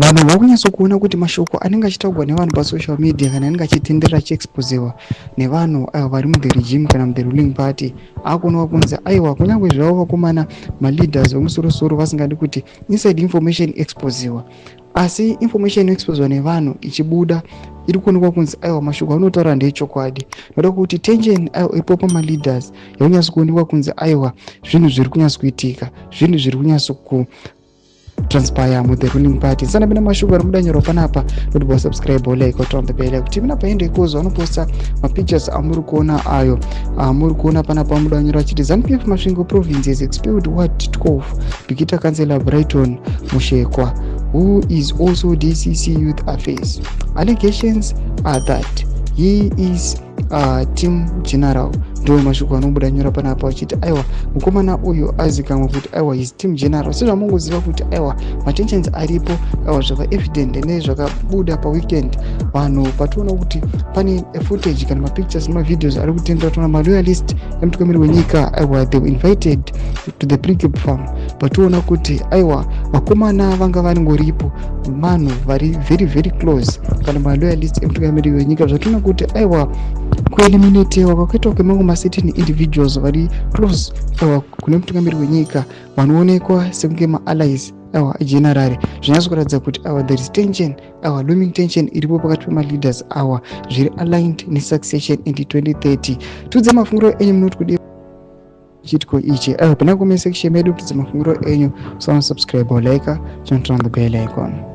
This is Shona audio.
vanhu vakunyatso kuona kuti mashoko anenge achitaurwa nevanhu pasocial media kana anenge achitenderera achiexposewa nevanhu vari muthe regime kana muthe ruling party akuonwa kunzi aiwa kunyange zvavo vakomana maleaders vemusorosoro vasingadi kuti inside information exposewa, asi information exposewa nevanhu ichibuda iri kuonekwa kunzi aiwa mashoko anotaura ndeechokwadi. Noda kuti tension ipo pamaleaders yakunyatso kuonekwa kunzi aiwa zvinhu zviri kunyatso kuitika, zvinhu zviri kunyatso transpire muthe ruling party. Sana mina mashoko ari mudanyorwa panapa kuti wasubscribe like turn the bell kuti mina paende ikozo vanoposta mapictures amuri kuona ayo muri kuona panapa mudanyorwa chiti ZANU-PF Masvingo provinces expelled Ward 12 Bikita Councillor Brighton Mushekwa, who is also DCC Youth Affairs. Allegations are that he is team general. Ndo mashoko anobuda nyora panapa achiti aiwa mukomana uyu azikamwa kuti aiwa his team general. Sezvamungoziva kuti aiwa matensions aripo aiwa zvaka evident nezvakabuda paweekend vanhu pationa kuti pane footage kana mapictures nemavideos ari kutendera tona maloyalist emutungamiri wenyika aiwa they were invited to the precap farm. Pationa kuti aiwa vakomana vanga varingoripo vanhu vari very very close kana maloyalist emutungamiri wenyika zvationa kuti aiwa kueliminatewa kwakaitwa kwemango macertain individuals vari close kune mutungamiri wenyika vanoonekwa sekunge maallies general zvinyatso kuratidza kuti there is tension looming tension iripo pakati pemaleaders zviri aligned nesuccession in 2030. Tudze mafungiro enyu munoti kudi chitiko ichi pana comment section medu. Tudze mafungiro enyu, subscribe or like, turn on the bell icon.